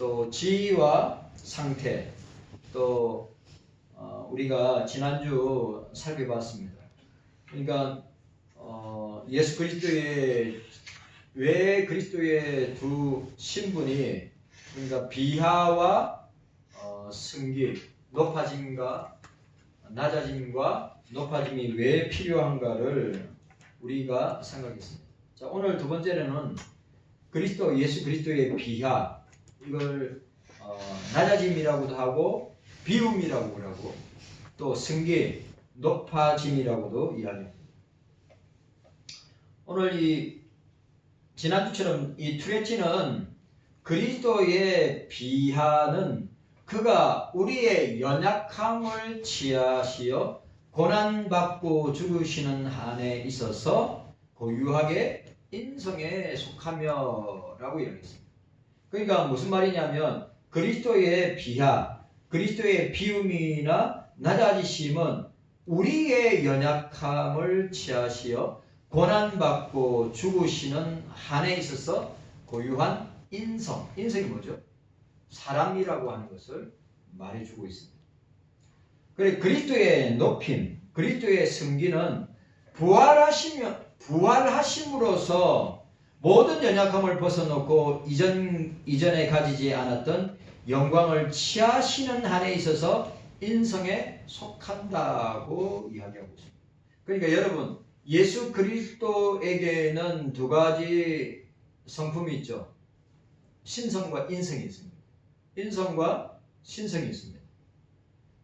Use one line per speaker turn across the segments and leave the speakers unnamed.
또 지위와 상태, 또 우리가 지난주 살펴봤습니다. 그러니까 예수 그리스도의 왜 그리스도의 두 신분이, 그러니까 비하와 승기, 높아짐과 낮아짐과 높아짐이 왜 필요한가를 우리가 생각했습니다. 자, 오늘 두 번째로는 예수 그리스도의 비하, 이걸 낮아짐이라고도 하고 비움이라고 하고 또 승기, 높아짐이라고도 이야기합니다. 오늘 지난주처럼 이 투레치는 그리스도의 비하는 그가 우리의 연약함을 취하시어 고난받고 죽으시는 한에 있어서 고유하게 인성에 속하며 라고 이야기했습니다. 그러니까 무슨 말이냐면 그리스도의 비하, 그리스도의 비움이나 낮아지심은 우리의 연약함을 취하시어 고난받고 죽으시는 한에 있어서 고유한 인성이 뭐죠? 사람이라고 하는 것을 말해주고 있습니다. 그래, 그리스도의 높임, 그리스도의 승기는 부활하심으로써 모든 연약함을 벗어놓고 이전에 가지지 않았던 영광을 취하시는 한에 있어서 인성에 속한다고 이야기하고 있습니다. 그러니까 여러분, 예수 그리스도에게는 두 가지 성품이 있죠. 신성과 인성이 있습니다. 인성과 신성이 있습니다.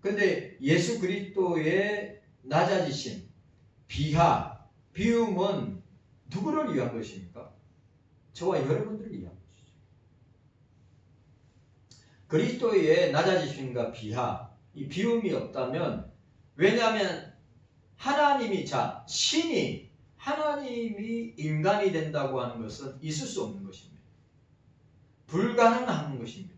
그런데 예수 그리스도의 낮아지심, 비하, 비움은 누구를 위한 것입니까? 저와 여러분들을 위한 것이죠. 그리스도의 낮아지심과 비하, 이 비움이 없다면, 왜냐하면 하나님이 인간이 된다고 하는 것은 있을 수 없는 것입니다. 불가능한 것입니다.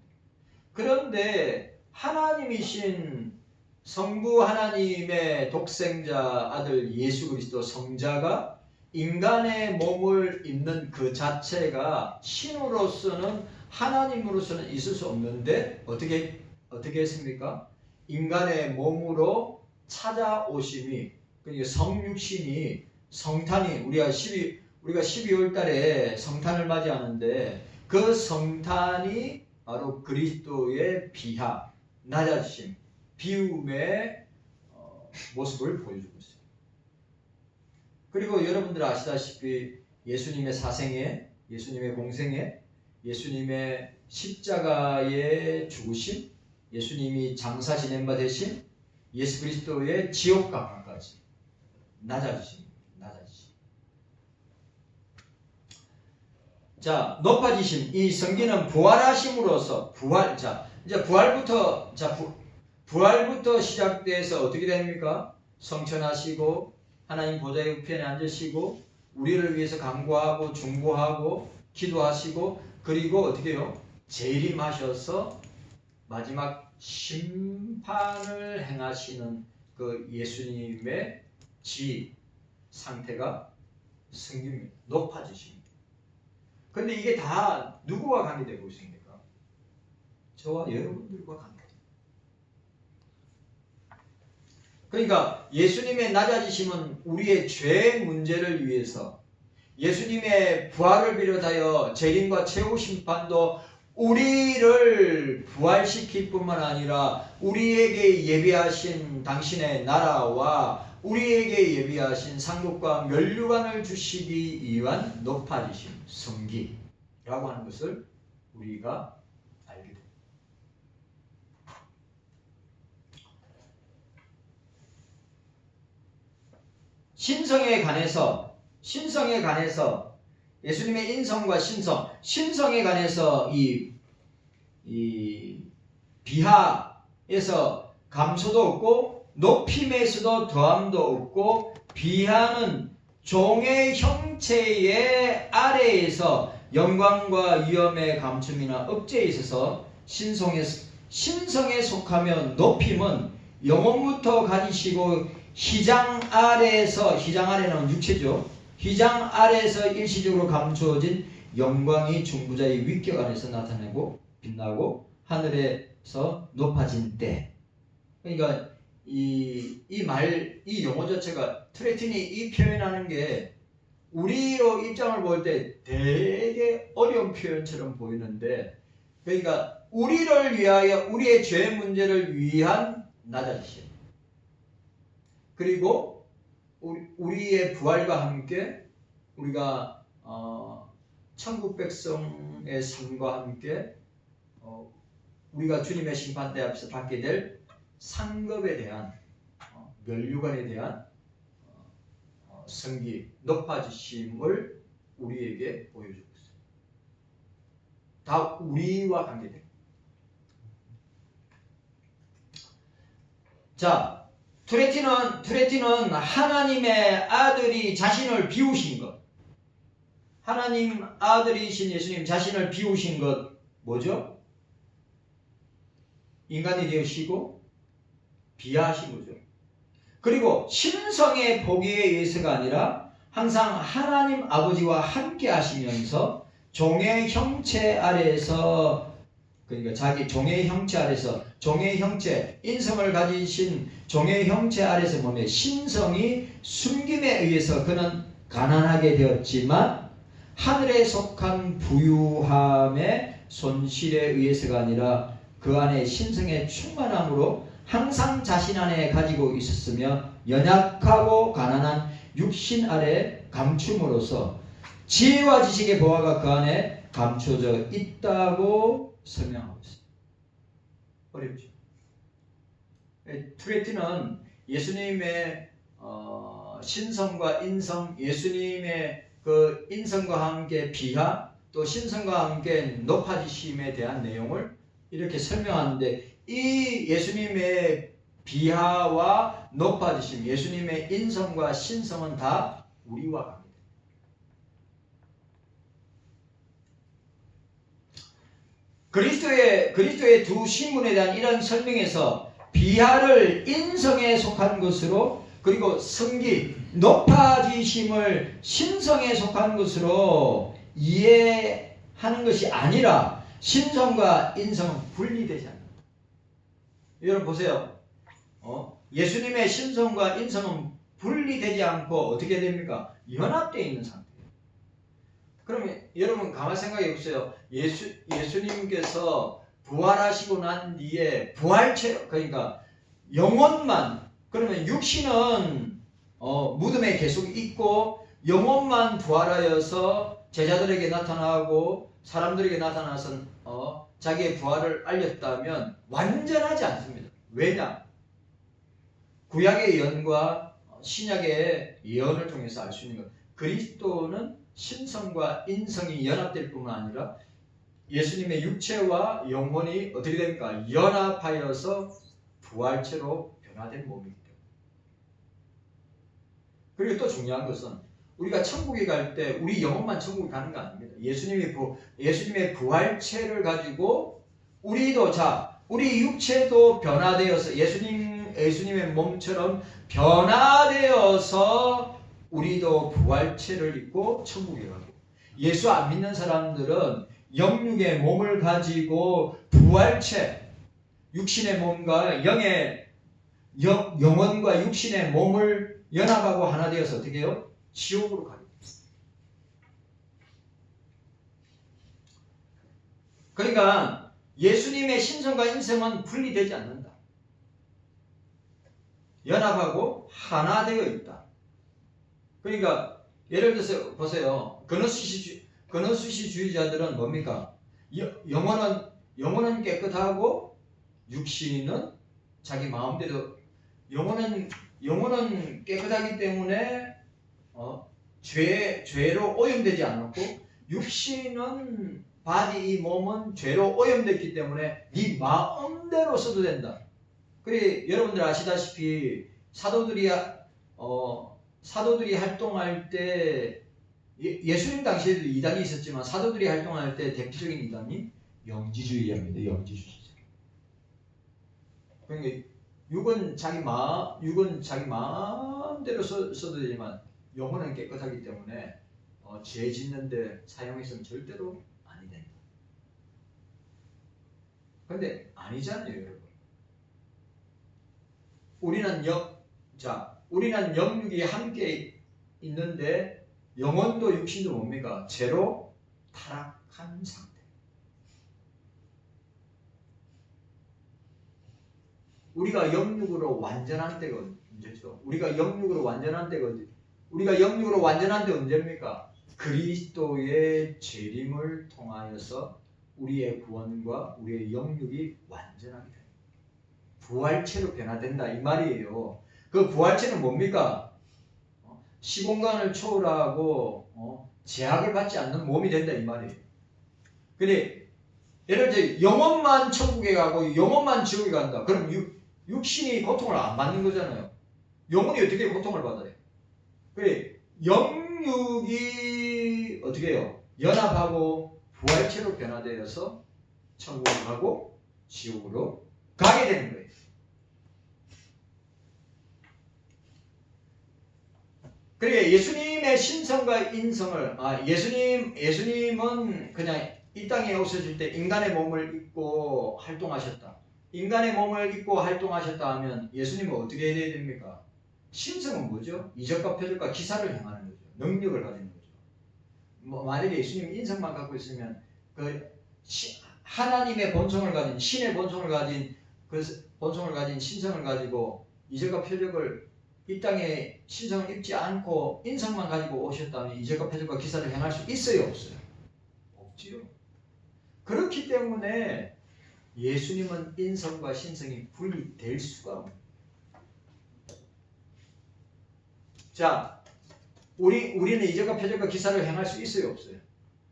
그런데 하나님이신 성부 하나님의 독생자 아들 예수 그리스도 성자가 인간의 몸을 입는 그 자체가 신으로서는, 하나님으로서는 있을 수 없는데 어떻게 했습니까? 인간의 몸으로 찾아오심이, 그러니까 성육신이, 성탄이, 우리가 12월 달에 성탄을 맞이하는데 그 성탄이 바로 그리스도의 비하, 낮아지심, 비움의 모습을 보여주고 있습니다. 그리고 여러분들 아시다시피 예수님의 사생애, 예수님의 공생애, 예수님의 십자가의 죽으심, 예수님이 장사 지낸 바 되신 예수 그리스도의 지옥 강화까지 낮아지십니다. 자, 높아지심, 이 성기는 부활하심으로써 이제 부활부터 시작돼서 어떻게 됩니까? 성천하시고 하나님 보좌의 우편에 앉으시고 우리를 위해서 간구하고 중보하고 기도하시고, 그리고 어떻게 해요? 재림하셔서 마지막 심판을 행하시는 그 예수님의 상태가 승기입니다. 높아지십니다. 그런데 이게 다 누구와 관계되고 있습니까? 저와 여러분들과 관계됩니다. 그러니까 예수님의 낮아지심은 우리의 죄 문제를 위해서, 예수님의 부활을 비롯하여 재림과 최후 심판도 우리를 부활시킬 뿐만 아니라 우리에게 예비하신 당신의 나라와 우리에게 예비하신 상급과 면류관을 주시기 위한 높아지심, 성기라고 하는 것을 우리가 알게 됩니다. 신성에 관해서 예수님의 인성과 신성에 관해서 이 비하에서 감소도 없고 높임에서도 더함도 없고, 비하는 종의 형체의 아래에서 영광과 위엄의 감춤이나 억제에 있어서 신성에 속하면, 높임은 영혼부터 가지시고 휘장 아래는 육체죠. 휘장 아래에서 일시적으로 감추어진 영광이 중부자의 위격 안에서 나타내고
빛나고 하늘에서 높아진 때. 그러니까 이 용어 자체가 트레틴이 이 표현하는 게 우리로 입장을 볼 때 되게 어려운 표현처럼 보이는데, 그러니까 우리를 위하여 우리의 죄 문제를 위한 낮아지심, 그리고 우리의 부활과 함께 우리가 천국 백성의 삶과 함께 우리가 주님의 심판대 앞에서 받게 될 상급에 대한 면류관에 대한 성기, 높아지심을 우리에게 보여주고 있어요. 다 우리와 관계돼요. 자, 투레티는 하나님의 아들이 자신을 비우신 것, 하나님 아들이신 예수님 자신을 비우신 것 뭐죠? 인간이 되으시고 비하하신 거죠. 그리고 신성의 보기에 의해서가 아니라 항상 하나님 아버지와 함께 하시면서 종의 형체 아래에서, 그러니까 자기 종의 형체 아래서, 종의 형체, 인성을 가지신 종의 형체 아래서 몸에 신성이 숨김에 의해서 그는 가난하게 되었지만 하늘에 속한 부유함의 손실에 의해서가 아니라 그 안에 신성의 충만함으로 항상 자신 안에 가지고 있었으며 연약하고 가난한 육신 아래 감춤으로써 지혜와 지식의 보화가 그 안에 감춰져 있다고 설명하고 있습니다. 어렵죠? 투레티는 예수님의 신성과 인성, 예수님의 그 인성과 함께 비하, 또 신성과 함께 높아지심에 대한 내용을 이렇게 설명하는데, 이 예수님의 비하와 높아지심, 예수님의 인성과 신성은 다 우리와 관계됩니다. 그리스도의 두 신분에 대한 이런 설명에서 비하를 인성에 속한 것으로, 그리고 성기, 높아지심을 신성에 속한 것으로 이해하는 것이 아니라 신성과 인성은 분리되지 않는다. 여러분 보세요. 예수님의 신성과 인성은 분리되지 않고 어떻게 됩니까? 연합되어 있는 상태예요. 그러면 여러분 가만히 생각해 보세요. 예수님께서 부활하시고 난 뒤에 부활체로, 그러니까 영혼만, 그러면 육신은 무덤에 계속 있고 영혼만 부활하여서 제자들에게 나타나고 사람들에게 나타나서 자기의 부활을 알렸다면 완전하지 않습니다. 왜냐? 구약의 예언과 신약의 예언을 통해서 알 수 있는 것, 그리스도는 신성과 인성이 연합될 뿐만 아니라 예수님의 육체와 영혼이 어떻게 됩니까? 연합하여서 부활체로 변화된 몸이기 때문에. 그리고 또 중요한 것은 우리가 천국에 갈 때 우리 영혼만 천국에 가는 거 아닙니다. 예수님의 부활체를 가지고 우리도, 우리 육체도 변화되어서 예수님의 몸처럼 변화되어서 우리도 부활체를 입고 천국에 가고, 예수 안 믿는 사람들은 영육의 몸을 가지고 부활체, 육신의 몸과 영혼과 육신의 몸을 연합하고 하나 되어서 어떻게 해요? 지옥으로 가게 됩니다. 그러니까 예수님의 신성과 인성은 분리되지 않는다. 연합하고 하나 되어 있다. 그러니까 예를 들어서 보세요. 그노시주의자들은 뭡니까? 영혼은 깨끗하고 육신은 자기 마음대로, 영혼은 깨끗하기 때문에 죄로 오염되지 않았고, 육신은 이 몸은 죄로 오염됐기 때문에 네 마음대로 써도 된다. 그래, 여러분들 아시다시피 사도들이 활동할 때, 예수님 당시에도 이단이 있었지만 사도들이 활동할 때 대표적인 이단이 영지주의자입니다. 영지주의자. 그러니까 육은 자기 마음대로 써도 되지만 영혼은 깨끗하기 때문에 죄 짓는데 사용해서는 절대로 아니 된다. 근데 아니잖아요, 여러분. 우리는 영육이 함께 있는데 영혼도 육신도 뭡니까? 죄로 타락한 상태. 우리가 영육으로 완전한 때가 언제죠? 우리가 영육으로 완전한 때가 언제입니까? 그리스도의 재림을 통하여서 우리의 구원과 우리의 영육이 완전하게 됩니다. 부활체로 변화된다 이 말이에요. 그 부활체는 뭡니까? 시공간을 초월하고 제약을 받지 않는 몸이 된다 이 말이에요. 근데 예를 들어 영혼만 천국에 가고 영혼만 지옥에 간다. 그럼 육신이 고통을 안 받는 거잖아요. 영혼이 어떻게 고통을 받아요? 그래 영육이 어떻게 해요? 연합하고 부활체로 변화되어서 천국을 가고 지옥으로 가게 되는 거예요. 그래 예수님의 신성과 인성을 예수님은 그냥 이 땅에 오셨을 때 인간의 몸을 입고 활동하셨다. 인간의 몸을 입고 활동하셨다 하면 예수님은 어떻게 해야 됩니까? 신성은 뭐죠? 이적과 표적과 기사를 행하는 거죠. 능력을 가지는 거죠. 만약에 예수님이 인성만 갖고 있으면 하나님의 본성을 가진 신의 본성을 가진 신성을 가지고 이적과 표적을 이 땅에 신성을 입지 않고 인성만 가지고 오셨다면 이적과 표적과 기사를 행할 수 있어요? 없어요? 없지요. 그렇기 때문에 예수님은 인성과 신성이 분리될 수가 없어요. 자, 우리는 이적과 표적과 기사를 행할 수 있어요? 없어요?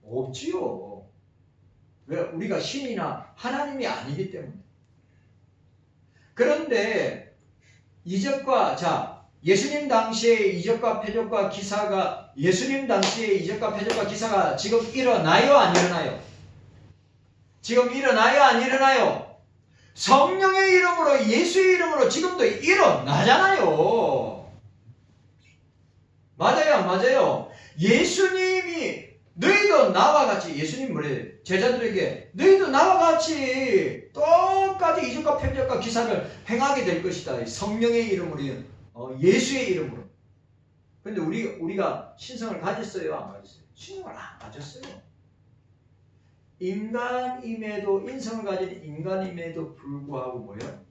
없지요. 왜? 우리가 신이나 하나님이 아니기 때문에. 그런데 예수님 당시에 이적과 표적과 기사가 지금 일어나요? 안 일어나요? 지금 일어나요? 안 일어나요? 성령의 이름으로 예수의 이름으로 지금도 일어나잖아요. 맞아요? 안 맞아요? 예수님이 너희도 나와 같이 예수님 뭐래요? 제자들에게 너희도 나와 같이 똑같이 이적과 표적과 기사를 행하게 될 것이다. 성령의 이름으로 예수의 이름으로. 근데 우리가 신성을 가졌어요? 안 가졌어요? 신성을 안 가졌어요. 인성을 가진 인간임에도 불구하고 뭐예요?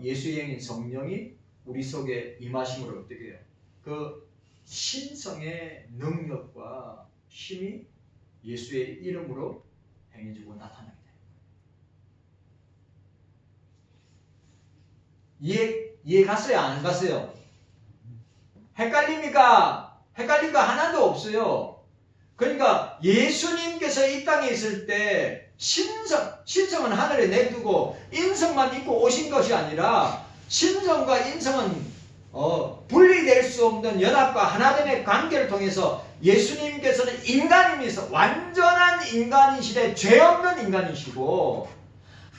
예수의 영인 성령이 우리 속에 임하심으로 어떻게 해요? 그 신성의 능력과 힘이 예수의 이름으로 행해지고 나타나게 돼요. 이해 갔어요? 안 갔어요? 헷갈립니까? 헷갈린 거 하나도 없어요. 그러니까 예수님께서 이 땅에 있을 때 신성은 하늘에 내두고 인성만 입고 오신 것이 아니라 신성과 인성은 분리될 수 없는 연합과 하나됨의 관계를 통해서 예수님께서는 인간이면서 완전한 인간이시되 죄 없는 인간이시고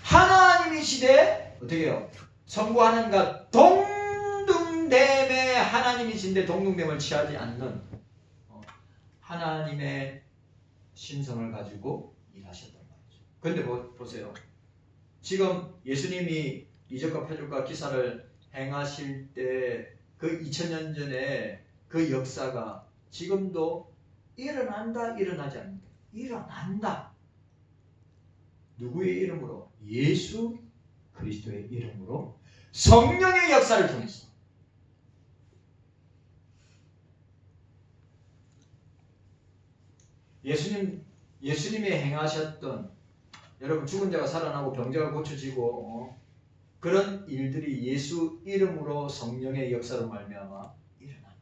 하나님이시되 어떻게 해요? 성부 하나님과 동등됨의 하나님이신데 동등됨을 취하지 않는 하나님의 신성을 가지고 일하셨단 말이죠. 그런데 보세요. 지금 예수님이 이적과 표적과 기사를 행하실 때 그 2000년 전에 그 역사가 지금도 일어난다, 일어나지 않는다. 일어난다. 누구의 이름으로? 예수 그리스도의 이름으로 성령의 역사를 통해서. 예수님이 행하셨던 여러분 죽은 자가 살아나고 병자가 고쳐지고 그런 일들이 예수 이름으로 성령의 역사로 말미암아 일어납니다.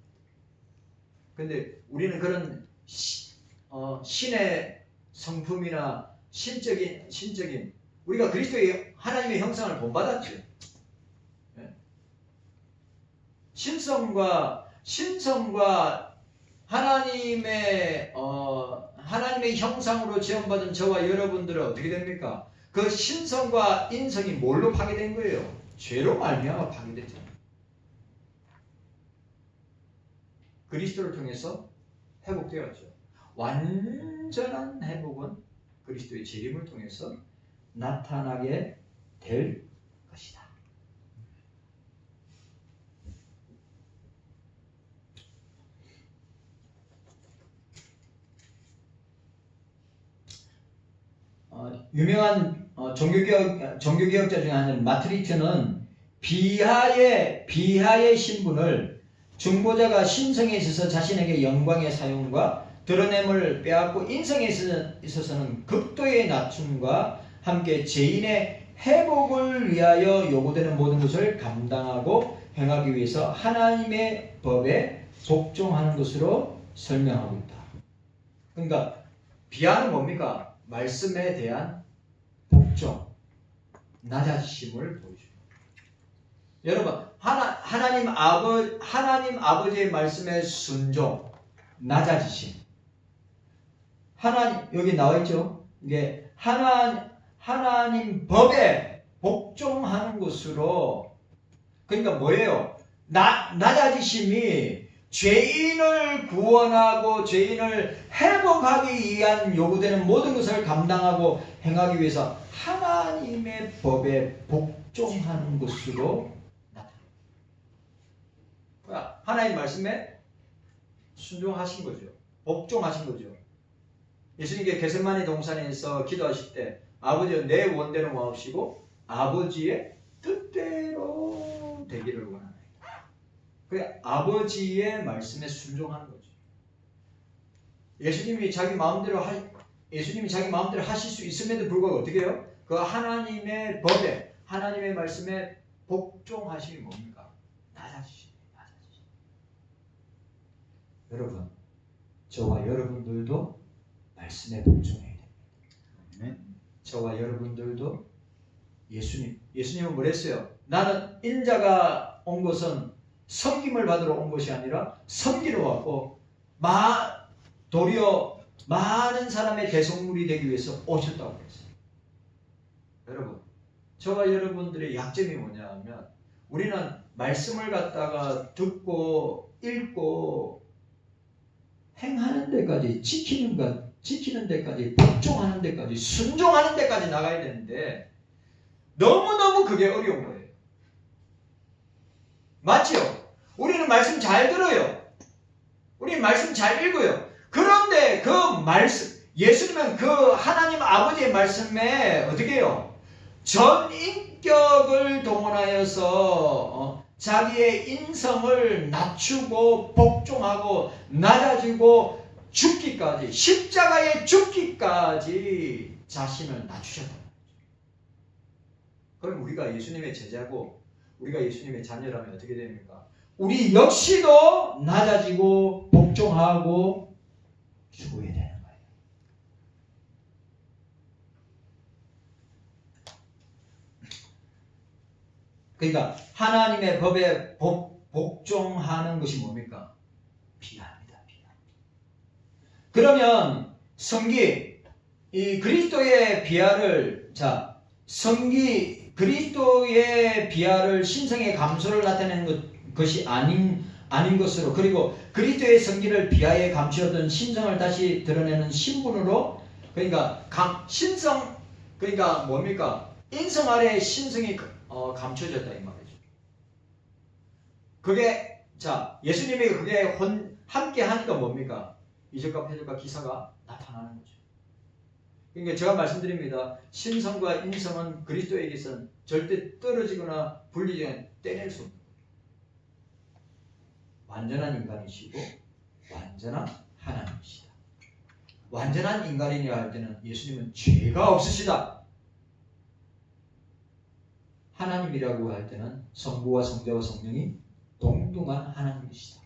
그런데 우리는 그런 신의 성품이나 신적인 우리가 그리스도의 하나님의 형상을 본받았죠. 신성과 하나님의 형상으로 지음받은 저와 여러분들은 어떻게 됩니까? 그 신성과 인성이 뭘로 파괴된 거예요? 죄로 말미암아 파괴됐잖아요. 그리스도를 통해서 회복되었죠. 완전한 회복은 그리스도의 재림을 통해서 나타나게 될 것이다. 유명한 종교개혁자 중에 하나는 마트리트는 비하의 신분을 중보자가 신성에 있어서 자신에게 영광의 사용과 드러냄을 빼앗고 인성에 있어서는 극도의 낮춤과 함께 죄인의 회복을 위하여 요구되는 모든 것을 감당하고 행하기 위해서 하나님의 법에 복종하는 것으로 설명하고 있다. 그러니까 비하는 뭡니까? 말씀에 대한 복종, 낮아지심을 보여줍니다. 여러분, 하나님 아버지의 말씀에 순종, 낮아지심. 여기 나와 있죠? 이게 하나님 법에 복종하는 것으로, 그러니까 뭐예요? 낮아지심이 죄인을 구원하고 죄인을 회복하기 위한 요구되는 모든 것을 감당하고 행하기 위해서 하나님의 법에 복종하는 것으로 나타납니다. 하나님 말씀에 순종하신 거죠. 복종하신 거죠. 예수님께 게셋마네 동산에서 기도하실 때 아버지여 내 원대로 마옵시고 아버지의 뜻대로 되기를 원하나이다. 그 아버지의 말씀에 순종하는 거죠. 예수님이 자기 마음대로 하실 수 있음에도 불구하고 어떻게 해요? 그 하나님의 법에, 하나님의 말씀에 복종하심이 뭡니까? 낮아지심. 여러분, 저와 여러분들도 말씀에 복종해야 됩니다. 저와 여러분들도 예수님은 뭐랬어요? 나는 인자가 온 것은 섬김을 받으러 온 것이 아니라 섬기러 왔고 도리어 많은 사람의 대속물이 되기 위해서 오셨다고 했어요. 여러분, 저와 여러분들의 약점이 뭐냐 하면 우리는 말씀을 갖다가 듣고 읽고 행하는 데까지 지키는 데까지 복종하는 데까지 순종하는 데까지 나가야 되는데 너무너무 그게 어려운 거예요. 맞죠? 우리는 말씀 잘 들어요. 우리는 말씀 잘 읽어요. 그런데 그 말씀, 예수님은 그 하나님 아버지의 말씀에 어떻게 해요? 전 인격을 동원하여서 자기의 인성을 낮추고 복종하고 낮아지고 죽기까지, 십자가에 죽기까지 자신을 낮추셨다. 그럼 우리가 예수님의 제자고 우리가 예수님의 자녀라면 어떻게 됩니까? 우리 역시도 낮아지고 복종하고 죽어야 되는 거예요. 그러니까 하나님의 법에 복종하는 것이 뭡니까? 비하입니다. 비하. 그러면 이 그리스도의 비하를 그리스도의 비하를 신성의 감소를 나타내는 것이 아닌 것으로, 그리고 그리스도의 성기를 비하에 감추었던 신성을 다시 드러내는 신분으로, 그러니까 그러니까 뭡니까? 인성 아래에 신성이 감춰졌다 이 말이죠. 그게 예수님이 그게 함께 하니까 뭡니까? 이적과 표적과 기사가 나타나는 거죠. 그러니까 제가 말씀드립니다. 신성과 인성은 그리스도에게서는 절대 떨어지거나 분리되거나 떼낼 수 없는 거예요. 완전한 인간이시고 완전한 하나님이시다. 완전한 인간이냐 할 때는 예수님은 죄가 없으시다. 하나님이라고 할 때는 성부와 성자와 성령이 동등한 하나님이시다.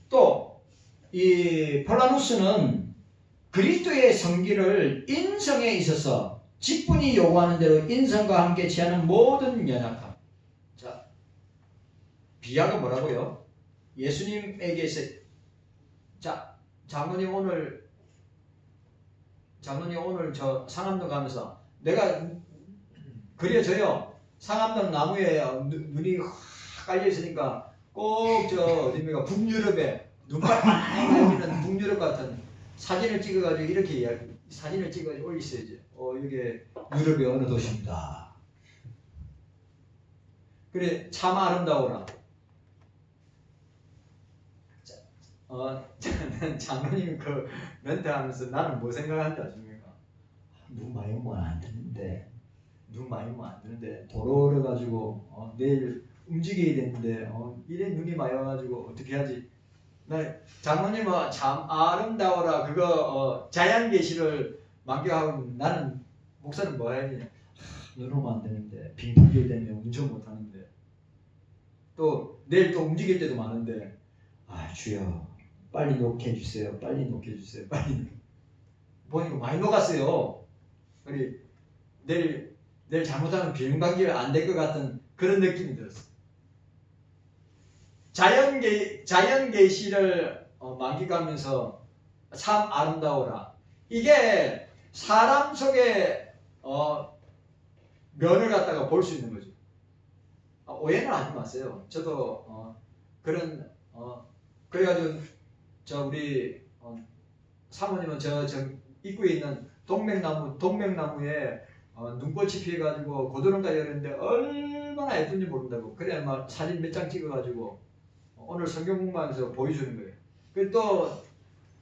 또 이 폴라누스는 그리스도의 성기를 인성에 있어서 직분이 요구하는 대로 인성과 함께 취하는 모든 연약함. 비하가 뭐라고요? 예수님에게서 장로님 오늘 저 상암동 가면서 내가 그려져요. 상암동 나무에 눈이 확 깔려 있으니까 꼭 어디입니까? 북유럽에 눈발 빨개지는 북유럽 같은 사진을 찍어가지고 이렇게 사진을 찍어가지고 올리셔야지. 이게 유럽의 어느 도시입니다. 그래 참 아름다워라. 장로님 그 멘트하면서 나는 뭐 생각하는지 아십니까? 눈 많이 오면 안 되는데, 눈 많이 오면 안 되는데 도로를 가지고 내일 움직여야 되는데 이래 눈이 많이 와가지고 어떻게 하지? 나 장로님은 참 아름다워라 그거 자연 계시를 만끽하고 나는 목사는 뭐 해야 되냐? 눈 오면 안 되는데 빙빙길 때문에 운전 못 하는데 또 내일 또 움직일 때도 많은데 주여 빨리 녹게 해주세요. 빨리 녹게 해주세요. 빨리. 보니까 많이 녹았어요. 우리 내일 잘못하면 비행방길 안 될 것 같은 그런 느낌이 들었어요. 자연 계시를 만끽하면서 참 아름다워라. 이게 사람 속에 면을 갖다가 볼 수 있는 거죠. 오해는 하지 마세요. 저도 그런 그래가지고 우리 사모님은 저 입구에 있는 동맥나무에 눈꽃이 피해가지고 고드름까지 이랬는데 얼마나 예쁜지 모른다고. 그래 막 사진 몇 장 찍어가지고 오늘 성경 공부하면서 보여주는 거예요. 그리고 또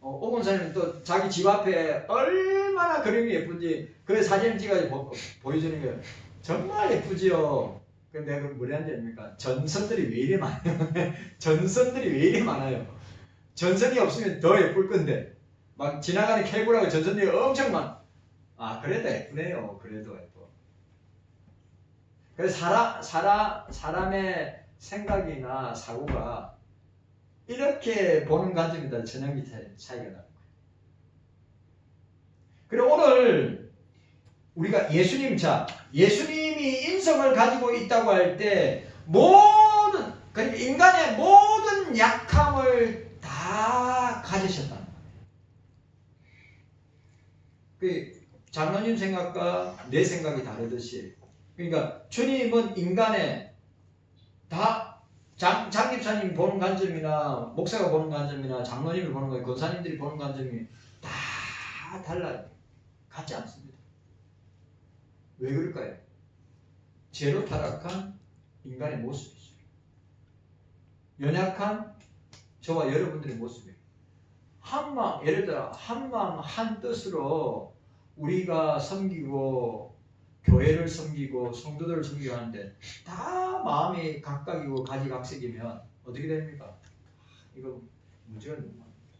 오건사님은 또 자기 집 앞에 얼마나 그림이 예쁜지 그 사진을 찍어가지고 보여주는 거예요. 정말 예쁘지요. 근데 내가 그럼 뭐라 하는지 아닙니까? 전선들이 왜 이래 많아요? 전선들이 왜 이래 많아요? 전선이 없으면 더 예쁠 건데 막 지나가는 케이블하고 전선들이 엄청 그래도 예쁘네요. 그래도 예뻐. 그래서 사람의 생각이나 사고가 이렇게 보는 관점에 따라 전형기 차이가 나는 거예요. 그리고 오늘 우리가 예수님이 인성을 가지고 있다고 할 때 그러니까 인간의 모든 약함을 다 가지셨다는 거예요. 장로님 생각과 내 생각이 다르듯이 그러니까 주님은 인간의 다 장집사님 보는 관점이나 목사가 보는 관점이나 장로님이 보는 관점, 권사님들이 보는 관점이 다 달라요. 같지 않습니다. 왜 그럴까요? 죄로 타락한 인간의 모습이죠. 연약한 저와 여러분들의 모습이에요. 예를 들어 한마음 한뜻으로 우리가 섬기고 교회를 섬기고 성도들을 섬기고 하는데 다 마음이 각각이고 가지각색이면 어떻게 됩니까? 이거 문제가 너무 많습니다.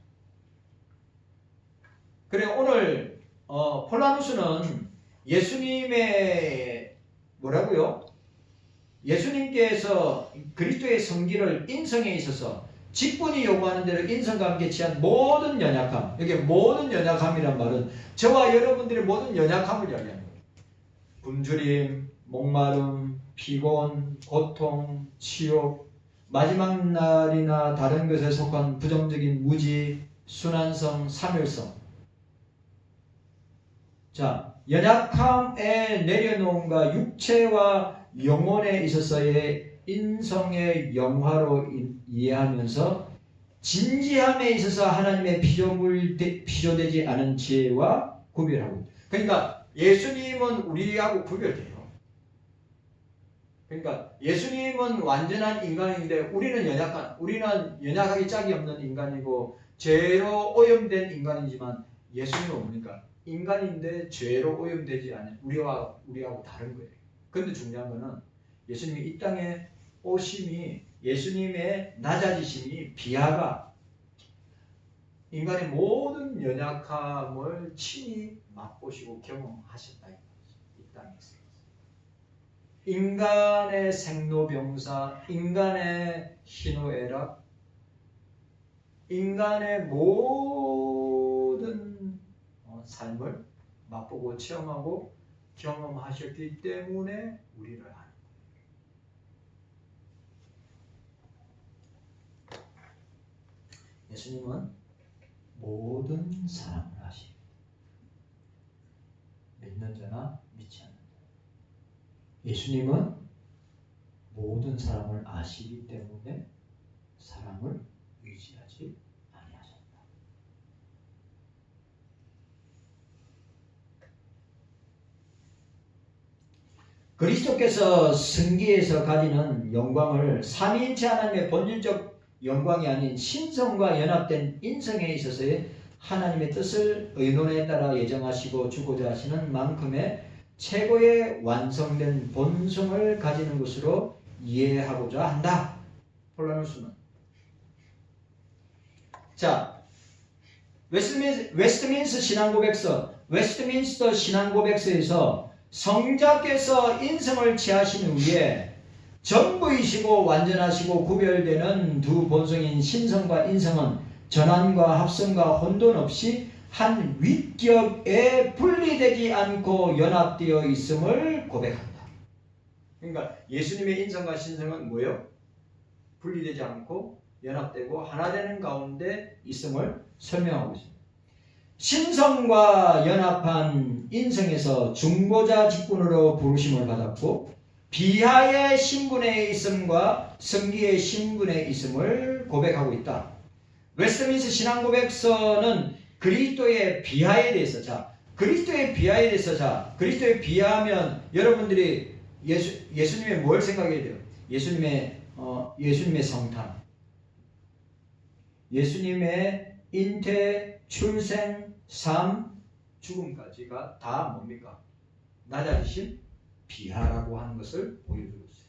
그래 오늘 폴라누스는 예수님의 뭐라고요? 예수님께서 그리스도의 성기를 인성에 있어서 직분이 요구하는 대로 인성과 함께 취한 모든 연약함, 이게 모든 연약함이란 말은 저와 여러분들의 모든 연약함을 이야기하는 거예요. 굶주림, 목마름, 피곤, 고통, 치욕, 마지막 날이나 다른 것에 속한 부정적인 무지, 순환성, 사멸성. 자, 연약함에 내려놓음과 육체와 영혼에 있어서의 인성의 영화로 이해하면서 진지함에 있어서 하나님의 피조되지 않은 지혜와 구별하고. 그러니까 예수님은 우리하고 구별돼요. 그러니까 예수님은 완전한 인간인데 우리는 연약하기 짝이 없는 인간이고 죄로 오염된 인간이지만 예수님은 뭡니까? 인간인데 죄로 오염되지 않은 우리하고 다른 거예요. 그런데 중요한 거는 예수님이 이 땅에 오심이 예수님의 낮아지심이 비하가 인간의 모든 연약함을 친히 맛보시고 경험하셨다. 이 땅에서. 인간의 생로병사, 인간의 희노애락, 인간의 모든 삶을 맛보고 체험하고 경험하셨기 때문에 우리를 아는 거예요. 예수님은 모든 사람을 아십니다. 믿는 자나 믿지 않는 자. 예수님은 모든 사람을 아시기 때문에 사랑을 의지하지 그리스도께서 승기에서 가지는 영광을 삼위일체 하나님의 본질적 영광이 아닌 신성과 연합된 인성에 있어서의 하나님의 뜻을 의논에 따라 예정하시고 주고자 하시는 만큼의 최고의 완성된 본성을 가지는 것으로 이해하고자 한다. 폴라누스는. 자, 웨스트민스터 신앙고백서에서 성자께서 인성을 취하신 후에 전부이시고 완전하시고 구별되는 두 본성인 신성과 인성은 전환과 합성과 혼돈 없이 한 윗격에 분리되지 않고 연합되어 있음을 고백한다. 그러니까 예수님의 인성과 신성은 뭐예요? 분리되지 않고 연합되고 하나 되는 가운데 있음을 설명하고 있습니다. 신성과 연합한 인성에서 중보자 직분으로 부르심을 받았고 비하의 신분에 있음과 승기의 신분에 있음을 고백하고 있다. 웨스트민스 신앙고백서는 그리스도의 비하에 대해서 그리스도의 비하하면 여러분들이 예수님의 뭘 생각해야 돼요? 예수님의 성탄, 예수님의 잉태, 출생, 삶, 죽음까지가 다 뭡니까? 낮아지신 비하라고 하는 것을 보여주고 있어요.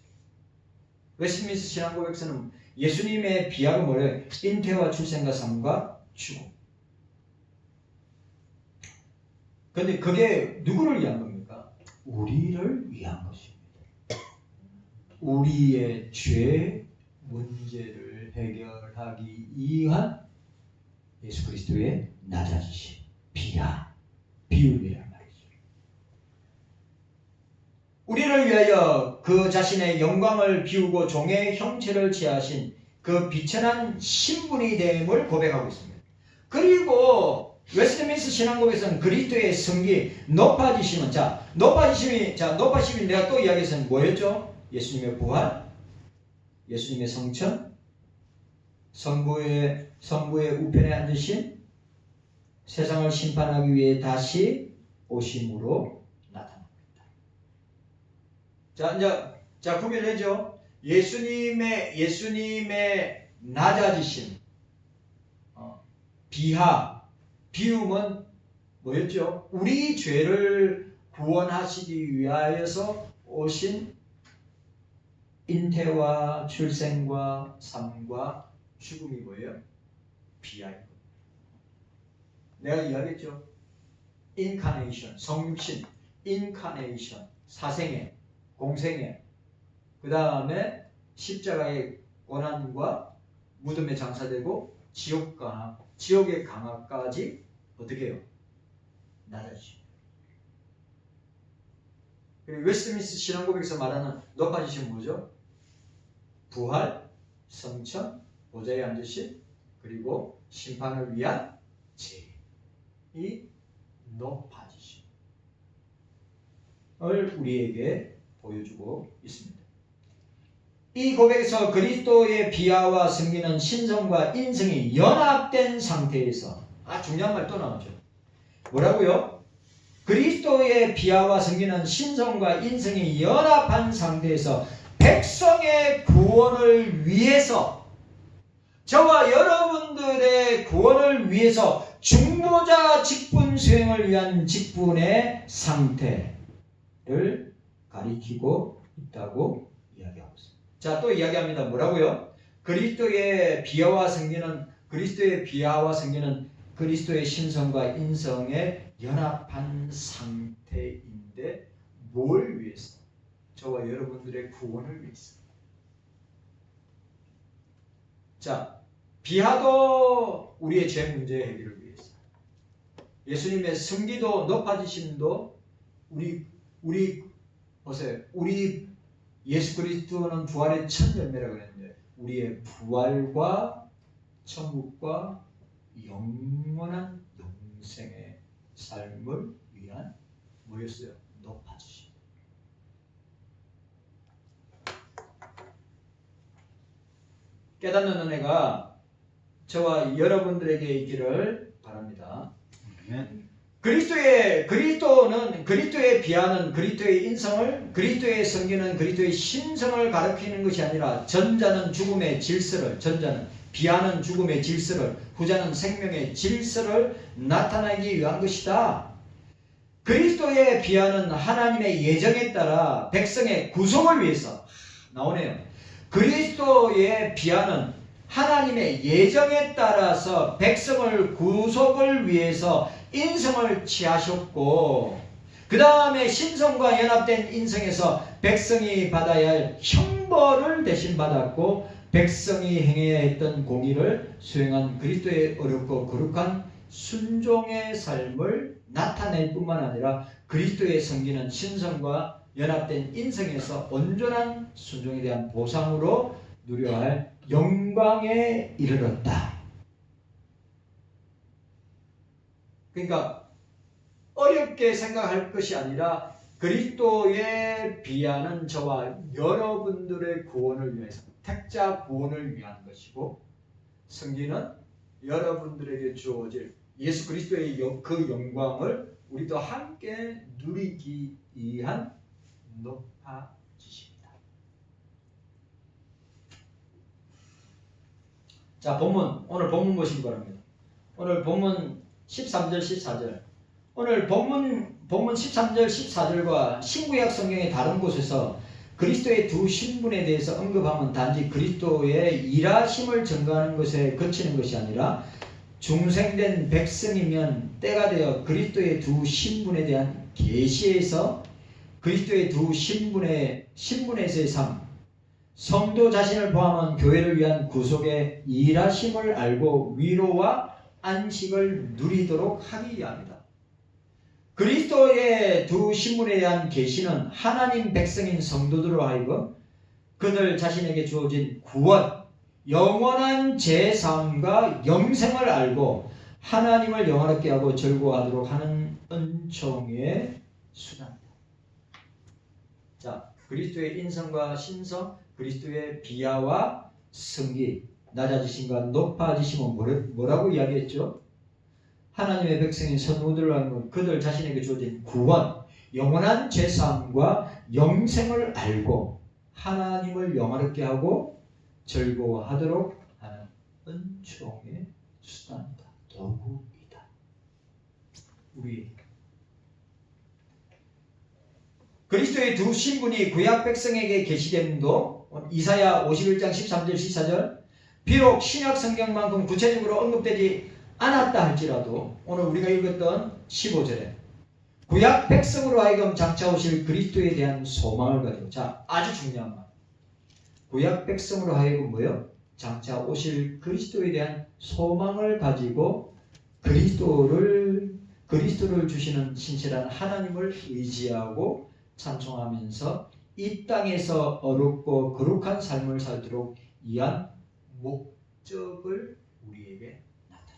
웨스트민스 신앙고백서는 예수님의 비하가 뭐래요? 잉태와 출생과 삶과 죽음. 그런데 그게 누구를 위한 겁니까? 우리를 위한 것입니다. 우리의 죄 문제를 해결하기 위한 예수 그리스도의 낮아지심, 비움이란 말이죠. 우리를 위하여 그 자신의 영광을 비우고 종의 형체를 취하신 그 비천한 신분이 됨을 고백하고 있습니다. 그리고 웨스트민스 신앙고백서는 그리스도의 성기, 높아지심은 높아지심이 내가 또 이야기했었는 뭐였죠? 예수님의 부활, 예수님의 성천, 성부의 우편에 앉으신, 세상을 심판하기 위해 다시 오심으로 나타납니다. 자, 구별되죠? 예수님의 낮아지심, 비움은 뭐였죠? 우리 죄를 구원하시기 위하여서 오신 잉태와 출생과 삶과 죽음이 뭐예요? 비하입니다. 내가 이야기했죠? 인카네이션, 성육신, 인카네이션, 사생애, 공생애, 그 다음에 십자가의 고난과 무덤에 장사되고 지옥의 강화까지 어떻게 해요? 낮아지죠. 그리고 웨스트민스 신앙고백에서 말하는 높아지신 뭐죠? 부활, 성천, 보좌에 앉으신, 그리고 심판을 위한 이 높아지심을 우리에게 보여주고 있습니다. 이 고백에서 그리스도의 비하와 승기는 신성과 인성이 연합된 상태에서 중요한 말 또 나오죠. 뭐라고요? 그리스도의 비하와 승기는 신성과 인성이 연합한 상태에서 백성의 구원을 위해서, 저와 여러분들의 구원을 위해서 중보자 직분 수행을 위한 직분의 상태를 가리키고 있다고 이야기하고 있습니다. 자, 또 이야기합니다. 뭐라고요? 그리스도의 비하와 승기는 그리스도의 신성과 인성에 연합한 상태인데 뭘 위해서? 저와 여러분들의 구원을 위해서. 자, 비하도 우리의 죄 문제 해결을 위해서. 예수님의 승기도 높아지심도 우리 보세요. 우리 예수 그리스도는 부활의 첫 열매라고 그랬는데 우리의 부활과 천국과 영원한 영생의 삶을 위한 뭐였어요? 높아지심. 깨닫는 은혜가 저와 여러분들에게 있기를 바랍니다. 그리스도에 비하는 그리스도의 인성을, 그리스도의 성기는 그리스도의 신성을 가리키는 것이 아니라 전자는 죽음의 질서를, 전자는 비하는 죽음의 질서를, 후자는 생명의 질서를 나타내기 위한 것이다. 그리스도에 비하는 하나님의 예정에 따라 백성의 구속을 위해서 나오네요. 그리스도에 비하는 하나님의 예정에 따라서 백성을 구속을 위해서 인성을 취하셨고, 그 다음에 신성과 연합된 인성에서 백성이 받아야 할 형벌을 대신 받았고, 백성이 행해야 했던 공의를 수행한 그리스도의 어렵고 거룩한 순종의 삶을 나타낼 뿐만 아니라 그리스도의 성기는 신성과 연합된 인성에서 온전한 순종에 대한 보상으로 누려야 할 영광에 이르렀다. 그러니까 어렵게 생각할 것이 아니라 그리스도에 비하는 저와 여러분들의 구원을 위해서, 택자 구원을 위한 것이고, 성기는 여러분들에게 주어질 예수 그리스도의 그 영광을 우리도 함께 누리기 위한 높아지십니다. 자, 오늘 본문 보시기 바랍니다. 오늘 본문 13절, 14절. 오늘 본문 13절, 14절과 신구약 성경의 다른 곳에서 그리스도의 두 신분에 대해서 언급하면 단지 그리스도의 일하심을 증거하는 것에 그치는 것이 아니라 중생된 백성이면 때가 되어 그리스도의 두 신분에 대한 계시에서 그리스도의 두 신분에서의 삶, 성도 자신을 포함한 교회를 위한 구속의 일하심을 알고 위로와 안식을 누리도록 하기 위함이다. 그리스도의 두 신분에 대한 계시는 하나님 백성인 성도들로 하여금 그들 자신에게 주어진 구원, 영원한 제사함과 영생을 알고 하나님을 영화롭게 하고 즐거워하도록 하는 은총의 수단이다. 자, 그리스도의 인성과 신성, 그리스도의 비하와 성기, 낮아지심과 높아지심은 뭐라고 이야기했죠? 하나님의 백성인 성도들로 하는 그들 자신에게 주어진 구원, 영원한 죄사함과 영생을 알고 하나님을 영화롭게 하고 즐거워하도록 하는 은총의 수단이다. 도구이다. 우리 그리스도의 두 신분이 구약 백성에게 계시됨도 이사야 51장 13절 14절 비록 신약 성경만큼 구체적으로 언급되지 않았다 할지라도 오늘 우리가 읽었던 15절에 구약 백성으로 하여금 장차 오실 그리스도에 대한 소망을 가지고, 자, 아주 중요한 말, 구약 백성으로 하여금 뭐요? 장차 오실 그리스도에 대한 소망을 가지고 그리스도를 주시는 신실한 하나님을 의지하고 찬송하면서 이 땅에서 어렵고 거룩한 삶을 살도록 위한 목적을 우리에게 나타냅니다.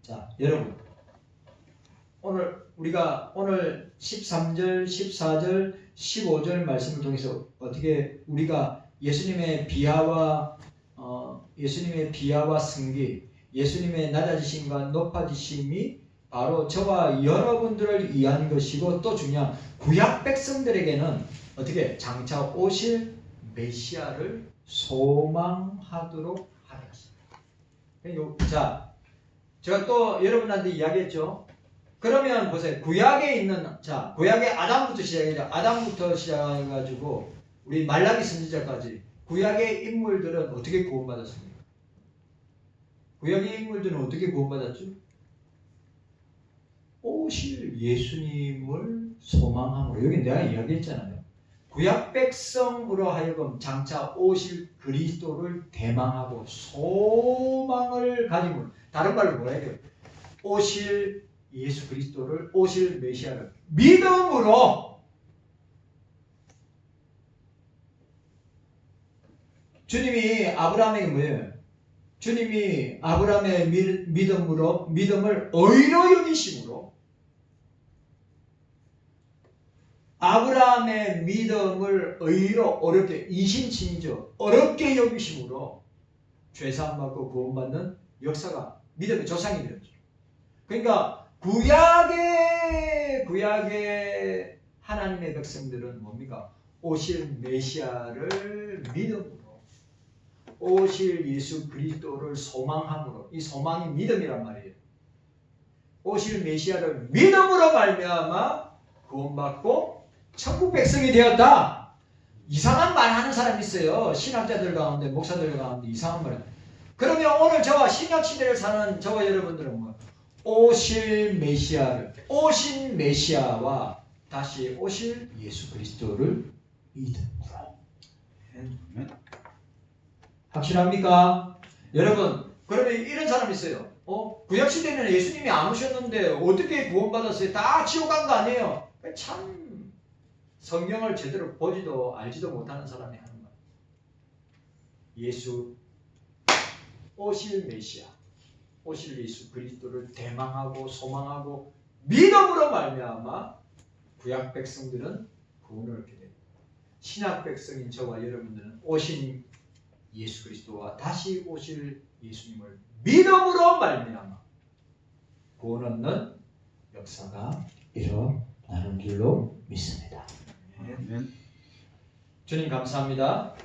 자, 여러분, 오늘 13절, 14절, 15절 말씀을 통해서 어떻게 우리가 예수님의 비하와 승기, 예수님의 낮아지심과 높아지심이 바로 저와 여러분들을 위한 것이고, 또 중요한 구약 백성들에게는 어떻게 장차 오실 메시아를 소망하도록 하였습니다. 자, 제가 또 여러분한테 이야기했죠. 그러면 보세요. 구약에 아담부터 시작해서 아담부터 시작해가지고 우리 말라기 선지자까지 구약의 인물들은 어떻게 구원받았습니까? 구약의 인물들은 어떻게 구원받았죠? 오실 예수님을 소망함으로. 여기 내가 이야기했잖아요. 구약 백성으로 하여금 장차 오실 그리스도를 대망하고 소망을 가짐으로, 다른 말로 뭐라 해야 돼요? 오실 예수 그리스도를, 오실 메시아를 믿음으로, 주님이 아브라함에게 뭐예요? 주님이 아브라함의 믿음을 의로 여기심으로, 아브라함의 믿음을 의로 어렵게, 이신친저 어렵게 여기심으로 죄사함 받고 구원받는 역사가 믿음의 조상이 되었죠. 그러니까 구약의 하나님의 백성들은 뭡니까? 오실 메시아를 믿음으로, 오실 예수 그리스도를 소망함으로, 이 소망이 믿음이란 말이에요. 오실 메시아를 믿음으로 말미암아 구원받고 천국 백성이 되었다. 이상한 말 하는 사람이 있어요. 신학자들 가운데, 목사들 가운데 이상한 말. 그러면 오늘 저와 신약 시대를 사는 저와 여러분들은 뭐 오실 메시아를, 오신 메시아와 다시 오실 예수 그리스도를 믿음으로. 확실합니까? 여러분, 그러면 이런 사람이 있어요. 구약 시대는 예수님이 안 오셨는데 어떻게 구원받았어요? 다 지옥 간 거 아니에요? 참 성경을 제대로 보지도 알지도 못하는 사람이 하는 거예요. 예수 오실 메시아, 오실 예수 그리스도를 대망하고 소망하고 믿음으로 말미암아 구약 백성들은 구원을 얻게 됩니다. 신약 백성인 저와 여러분들은 오신 예수 그리스도와 다시 오실 예수님을 믿음으로 말미암아 구원 얻는 역사가 일어나는 줄로 믿습니다. 주님 감사합니다.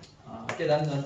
깨닫는